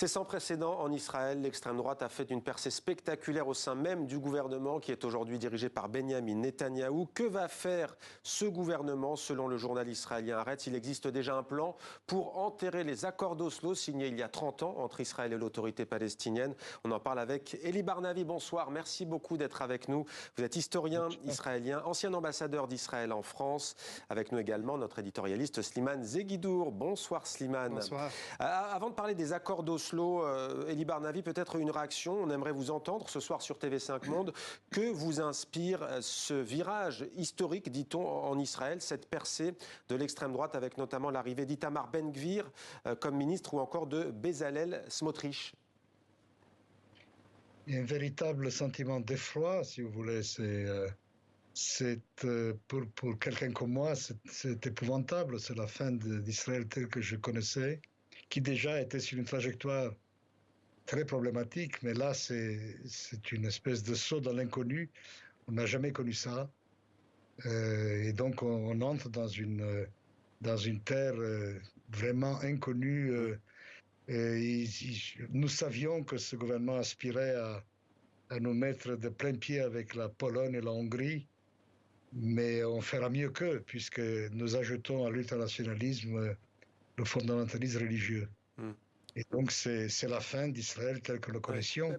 C'est sans précédent en Israël. L'extrême droite a fait une percée spectaculaire au sein même du gouvernement qui est aujourd'hui dirigé par Benyamin Netanyahou. Que va faire ce gouvernement? Selon le journal israélien Haaretz, il existe déjà un plan pour enterrer les accords d'Oslo signés il y a 30 ans entre Israël et l'autorité palestinienne. On en parle avec Eli Barnavi. Bonsoir, merci beaucoup d'être avec nous. Vous êtes historien israélien, ancien ambassadeur d'Israël en France. Avec nous également notre éditorialiste Slimane Zeguidour. Bonsoir Slimane. Bonsoir. Avant de parler des accords d'Oslo, Eli Barnavi, peut-être une réaction. On aimerait vous entendre ce soir sur TV5 Monde. Que vous inspire ce virage historique, dit-on, en Israël, cette percée de l'extrême droite avec notamment l'arrivée d'Itamar Ben-Gvir comme ministre ou encore de Bezalel Smotrich? Il y a un véritable sentiment d'effroi, si vous voulez. Pour quelqu'un comme moi, c'est épouvantable. C'est la fin d'Israël tel que je connaissais, qui déjà était sur une trajectoire très problématique. Mais là, c'est une espèce de saut dans l'inconnu. On n'a jamais connu ça. Et donc, on entre dans une terre vraiment inconnue. Nous savions que ce gouvernement aspirait à nous mettre de plein pied avec la Pologne et la Hongrie. Mais on fera mieux qu'eux, puisque nous ajoutons à l'ultranationalisme le fondamentalisme religieux. Et donc, c'est la fin d'Israël tel que nous le connaissions.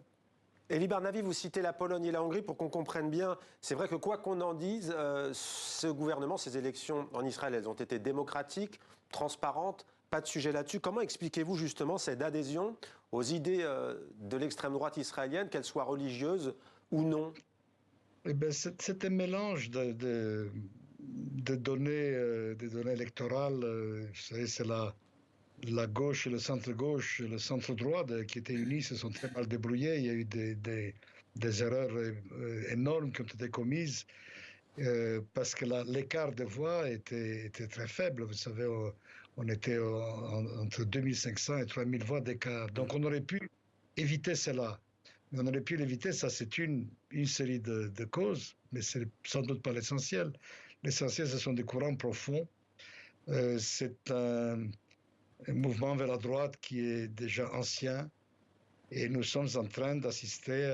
Eli Barnavi, vous citez la Pologne et la Hongrie pour qu'on comprenne bien. C'est vrai que quoi qu'on en dise, ce gouvernement, ces élections en Israël, elles ont été démocratiques, transparentes, pas de sujet là-dessus. Comment expliquez-vous justement cette adhésion aux idées de l'extrême droite israélienne, qu'elles soient religieuses ou non? Eh bien, c'est un mélange de données électorales. Vous savez, c'est la gauche et le centre-gauche et le centre-droit qui étaient unis, se sont très mal débrouillés. Il y a eu des erreurs énormes qui ont été commises parce que l'écart de voix était très faible. Vous savez, on était entre 2500 et 3000 voix d'écart. Donc on aurait pu éviter cela. Mais on aurait pu l'éviter, ça c'est une série de causes, mais ce n'est sans doute pas l'essentiel. L'essentiel, ce sont des courants profonds. C'est un mouvement vers la droite qui est déjà ancien et nous sommes en train d'assister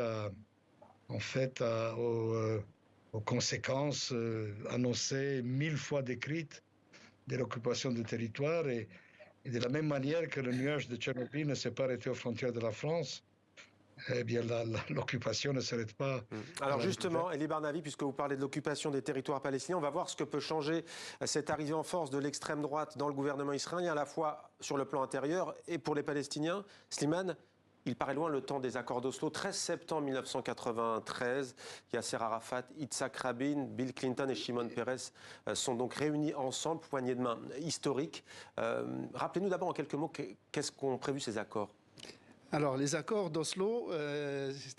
aux conséquences annoncées 1000 fois décrites de l'occupation du territoire et de la même manière que le nuage de Tchernobyl ne s'est pas arrêté aux frontières de la France, eh bien, l'occupation ne s'arrête pas. Alors justement, Eli Barnavi, puisque vous parlez de l'occupation des territoires palestiniens, on va voir ce que peut changer cette arrivée en force de l'extrême droite dans le gouvernement israélien, à la fois sur le plan intérieur et pour les Palestiniens. Slimane, il paraît loin le temps des accords d'Oslo. 13 septembre 1993, Yasser Arafat, Yitzhak Rabin, Bill Clinton et Shimon Peres sont donc réunis ensemble, poignée de main historique. Rappelez-nous d'abord en quelques mots qu'est-ce qu'ont prévu ces accords. Alors, les accords d'Oslo, c'est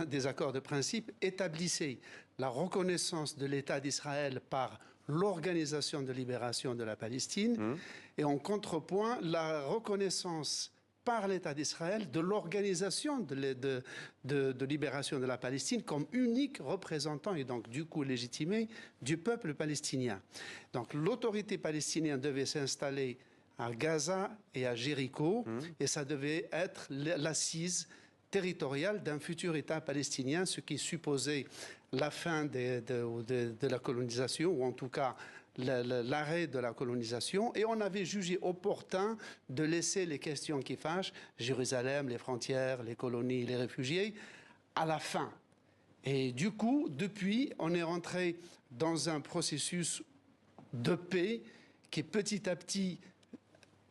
des accords de principe, établissaient la reconnaissance de l'État d'Israël par l'Organisation de libération de la Palestine et en contrepoint la reconnaissance par l'État d'Israël de l'Organisation de libération de la Palestine comme unique représentant et donc du coup légitimé du peuple palestinien. Donc l'autorité palestinienne devait s'installer à Gaza et à Jéricho, et ça devait être l'assise territoriale d'un futur État palestinien, ce qui supposait la fin de la colonisation, ou en tout cas l'arrêt de la colonisation. Et on avait jugé opportun de laisser les questions qui fâchent, Jérusalem, les frontières, les colonies, les réfugiés, à la fin. Et du coup, depuis, on est rentré dans un processus de paix qui petit à petit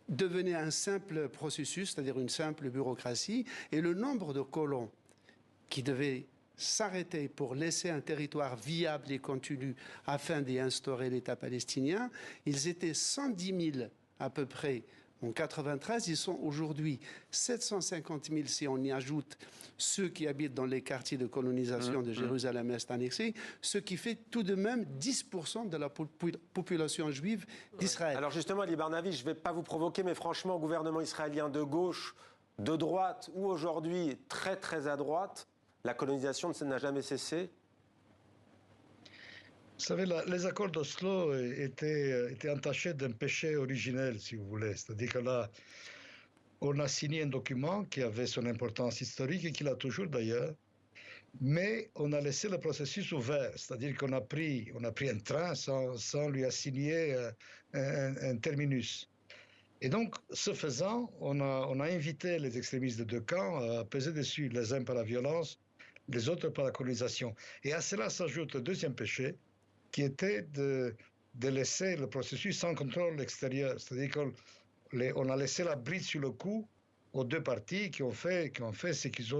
devenait un simple processus, c'est-à-dire une simple bureaucratie, et le nombre de colons qui devaient s'arrêter pour laisser un territoire viable et continu afin d'y instaurer l'État palestinien, ils étaient 110 000 à peu près en 93, ils sont aujourd'hui 750 000 si on y ajoute ceux qui habitent dans les quartiers de colonisation de Jérusalem-Est annexée, ce qui fait tout de même 10% de la population juive d'Israël. Alors justement, Eli Barnavi, je ne vais pas vous provoquer, mais franchement, gouvernement israélien de gauche, de droite ou aujourd'hui très très à droite, la colonisation n'a jamais cessé. Vous savez, les accords d'Oslo étaient entachés d'un péché originel, si vous voulez. C'est-à-dire que là, on a signé un document qui avait son importance historique et qui l'a toujours d'ailleurs, mais on a laissé le processus ouvert, c'est-à-dire qu'on a pris un train sans lui assigner un terminus. Et donc, ce faisant, on a invité les extrémistes de deux camps à peser dessus, les uns par la violence, les autres par la colonisation. Et à cela s'ajoute le deuxième péché, qui était de laisser le processus sans contrôle extérieur. C'est-à-dire qu'on a laissé la bride sur le cou aux deux partis qui ont fait ce qu'ils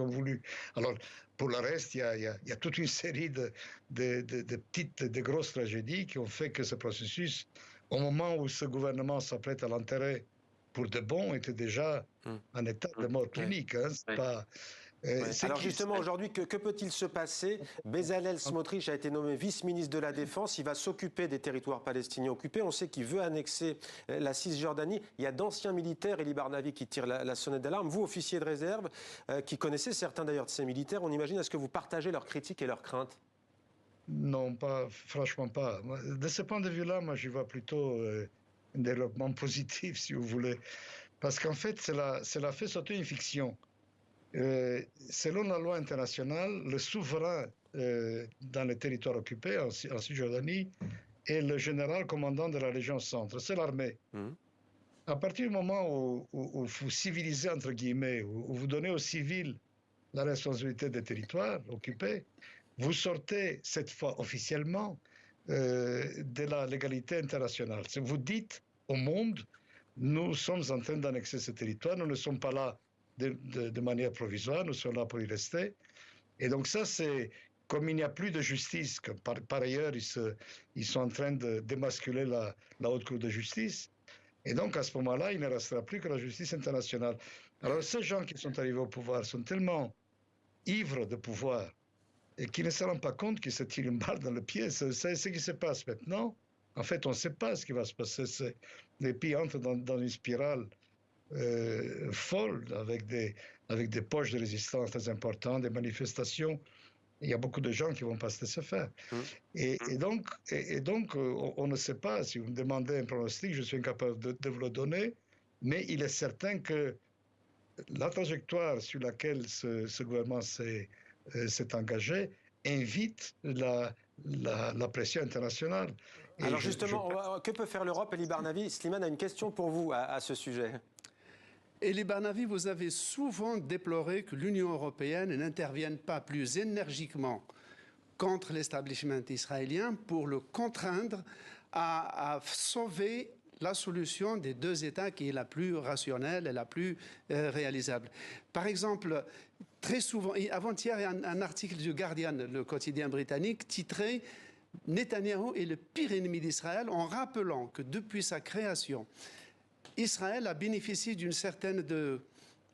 ont voulu. Alors, pour le reste, il y a toute une série de petites, de grosses tragédies qui ont fait que ce processus, au moment où ce gouvernement s'apprête à l'enterrer pour de bon, était déjà en état de mort clinique. Hein. C'est pas... Alors justement, aujourd'hui, que peut-il se passer? Bezalel Smotrich a été nommé vice-ministre de la Défense. Il va s'occuper des territoires palestiniens occupés. On sait qu'il veut annexer la Cisjordanie. Il y a d'anciens militaires, Elie Barnavi, qui tirent la sonnette d'alarme. Vous, officier de réserve, qui connaissez certains d'ailleurs de ces militaires, on imagine, est-ce que vous partagez leurs critiques et leurs craintes? Non, franchement pas. De ce point de vue-là, moi, j'y vois plutôt un développement positif, si vous voulez. Parce qu'en fait, cela fait sauter une fiction. Selon la loi internationale, le souverain dans les territoires occupés, en Cisjordanie, est le général commandant de la Légion Centre. C'est l'armée. À partir du moment où vous civilisez, entre guillemets, où vous donnez aux civils la responsabilité des territoires occupés, vous sortez cette fois officiellement de la légalité internationale. Vous dites au monde, nous sommes en train d'annexer ce territoire, nous ne sommes pas là de manière provisoire, nous sommes là pour y rester. Et donc ça, c'est comme il n'y a plus de justice, que par ailleurs, ils sont en train de démasculer la Haute Cour de justice. Et donc à ce moment-là, il ne restera plus que la justice internationale. Alors ces gens qui sont arrivés au pouvoir sont tellement ivres de pouvoir et qui ne se rendent pas compte qu'ils se tirent une balle dans le pied. C'est ce qui se passe maintenant. En fait, on ne sait pas ce qui va se passer. Les pays entrent dans une spirale folle, avec des poches de résistance très importantes, des manifestations. Il y a beaucoup de gens qui vont pas se laisser faire. Et donc, on ne sait pas. Si vous me demandez un pronostic, je suis incapable de vous le donner, mais il est certain que la trajectoire sur laquelle ce gouvernement s'est engagé invite la pression internationale. Et alors justement, que peut faire l'Europe? Elie Barnavi, Slimane a une question pour vous à ce sujet. Elie Barnavi, vous avez souvent déploré que l'Union européenne n'intervienne pas plus énergiquement contre l'establishment israélien pour le contraindre à sauver la solution des deux États qui est la plus rationnelle et la plus réalisable. Par exemple, très souvent, avant-hier, un article du Guardian, le quotidien britannique, titré « Netanyahou est le pire ennemi d'Israël » en rappelant que depuis sa création, Israël a bénéficié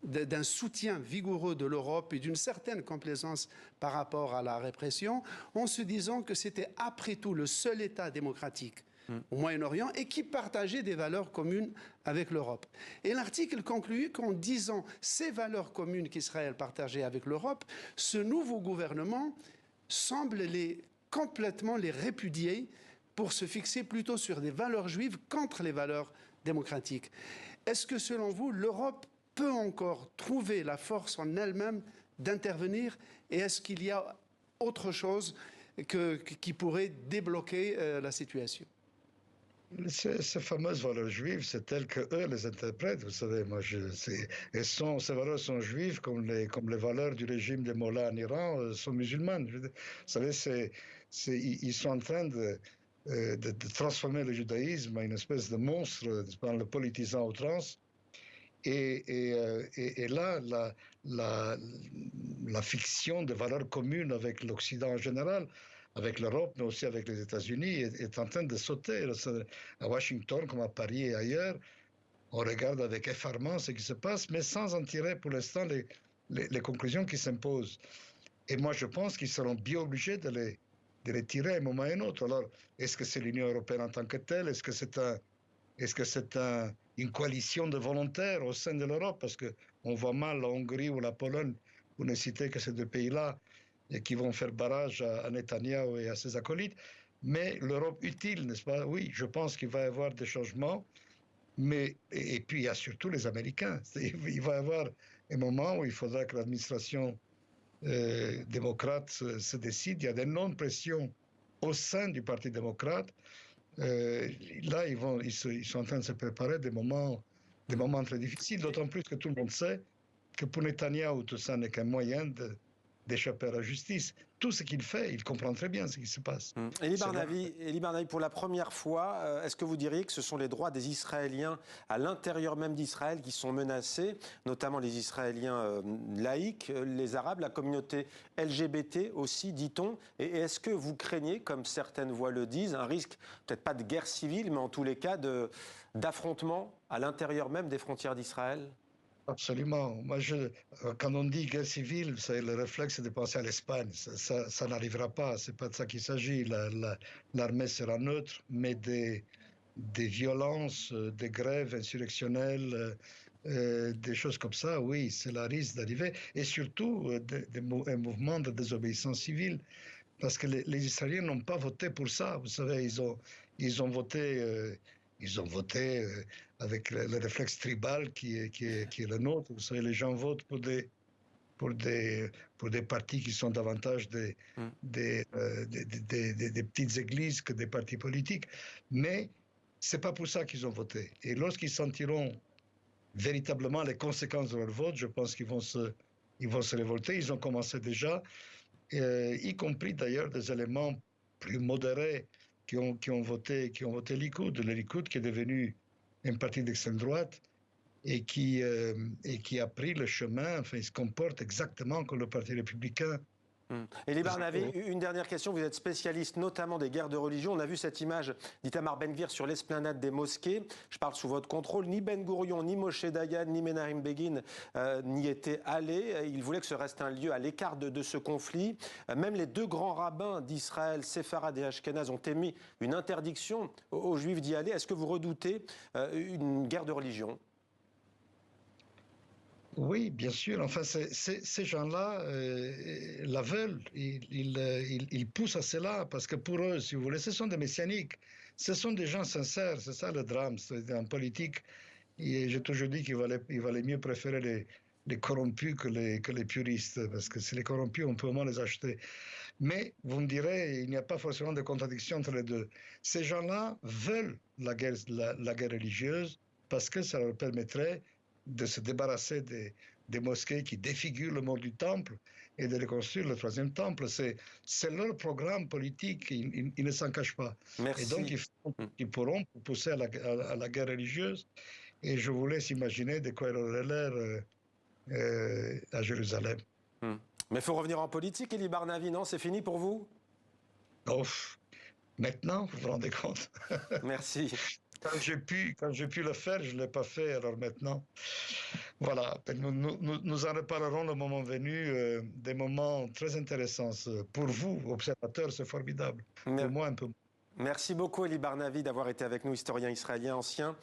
d'un soutien vigoureux de l'Europe et d'une certaine complaisance par rapport à la répression, en se disant que c'était après tout le seul État démocratique au Moyen-Orient et qui partageait des valeurs communes avec l'Europe. Et l'article conclut qu'en disant ces valeurs communes qu'Israël partageait avec l'Europe, ce nouveau gouvernement semble complètement les répudier pour se fixer plutôt sur des valeurs juives contre les valeurs démocratiques. Est-ce que, selon vous, l'Europe peut encore trouver la force en elle-même d'intervenir? Et est-ce qu'il y a autre chose qui pourrait débloquer la situation? Ces fameuses valeurs juives, c'est elles qu'eux les interprètent, vous savez. Ces valeurs sont juives comme les valeurs du régime des mollahs en Iran sont musulmanes. Vous savez, ils sont en train de transformer le judaïsme en une espèce de monstre en le politisant à outrance. Et là, la fiction de valeurs communes avec l'Occident en général, avec l'Europe, mais aussi avec les États-Unis, est en train de sauter. À Washington, comme à Paris et ailleurs, on regarde avec effarement ce qui se passe, mais sans en tirer pour l'instant les conclusions qui s'imposent. Et moi, je pense qu'ils seront bien obligés de les tirer à un moment ou à un autre. Alors, est-ce que c'est l'Union européenne en tant que telle? Est-ce que c'est une coalition de volontaires au sein de l'Europe? Parce qu'on voit mal la Hongrie ou la Pologne, pour ne citer que ces deux pays-là, et qui vont faire barrage à Netanyahou et à ses acolytes. Mais l'Europe utile, n'est-ce pas? Oui, je pense qu'il va y avoir des changements, Et puis, il y a surtout les Américains. Il va y avoir un moment où il faudra que l'administration démocrate se décide. Il y a d'énormes pressions au sein du Parti démocrate. Là, ils sont en train de se préparer des moments très difficiles, d'autant plus que tout le monde sait que pour Netanyahou, tout ça n'est qu'un moyen d'échapper à la justice. Tout ce qu'il fait, il comprend très bien ce qui se passe. Elie Barnavi, pour la première fois, est-ce que vous diriez que ce sont les droits des Israéliens à l'intérieur même d'Israël qui sont menacés, notamment les Israéliens laïcs, les Arabes, la communauté LGBT aussi, dit-on? Et est-ce que vous craignez, comme certaines voix le disent, un risque, peut-être pas de guerre civile, mais en tous les cas d'affrontement à l'intérieur même des frontières d'Israël? Absolument. Moi, quand on dit guerre civile, c'est le réflexe de penser à l'Espagne. Ça n'arrivera pas. C'est pas de ça qu'il s'agit. L'armée sera neutre, mais des violences, des grèves insurrectionnelles, des choses comme ça, oui, c'est la risque d'arriver. Et surtout, un mouvement de désobéissance civile. Parce que les Israéliens n'ont pas voté pour ça. Vous savez, ils ont voté. Ils ont voté avec le réflexe tribal qui est le nôtre. Vous savez, les gens votent pour des partis qui sont davantage des petites églises que des partis politiques. Mais c'est pas pour ça qu'ils ont voté. Et lorsqu'ils sentiront véritablement les conséquences de leur vote, je pense qu'ils vont se révolter. Ils ont commencé déjà, y compris d'ailleurs des éléments plus modérés qui ont voté Likoud, le Likoud qui est devenu un parti d'extrême droite et qui a pris le chemin, enfin il se comporte exactement comme le Parti républicain. Elie Barnavi, une dernière question. Vous êtes spécialiste notamment des guerres de religion. On a vu cette image d'Itamar Ben-Gvir sur l'esplanade des mosquées. Je parle sous votre contrôle. Ni Ben Gourion, ni Moshe Dayan, ni Menachem Begin n'y étaient allés. Ils voulaient que ce reste un lieu à l'écart de ce conflit. Même les deux grands rabbins d'Israël, Séfarad et Ashkenaz, ont émis une interdiction aux Juifs d'y aller. Est-ce que vous redoutez une guerre de religion ? Oui, bien sûr. Enfin, ces gens-là la veulent. Ils poussent à cela parce que pour eux, si vous voulez, ce sont des messianiques. Ce sont des gens sincères. C'est ça le drame. En politique, j'ai toujours dit qu'il valait mieux préférer les corrompus que les puristes. Parce que si les corrompus, on peut au moins les acheter. Mais vous me direz, il n'y a pas forcément de contradiction entre les deux. Ces gens-là veulent la guerre religieuse parce que ça leur permettrait de se débarrasser des mosquées qui défigurent le mot du temple et de reconstruire le troisième temple. C'est leur programme politique, ils ne s'en cachent pas. Merci. Et donc, ils pourront pousser à la guerre religieuse. Et je vous laisse imaginer de quoi il aurait l'air à Jérusalem. Mais il faut revenir en politique, Elie Barnavi, non? C'est fini pour vous? Oh, maintenant, vous vous rendez compte? Merci. Quand j'ai pu le faire, je ne l'ai pas fait, alors maintenant, voilà, nous en reparlerons le moment venu, des moments très intéressants. Pour vous, observateurs, c'est formidable. Pour moi, un peu. Merci beaucoup, Elie Barnavi, d'avoir été avec nous, historien israélien ancien,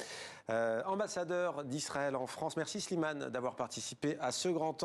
ambassadeur d'Israël en France. Merci, Slimane, d'avoir participé à ce grand temps.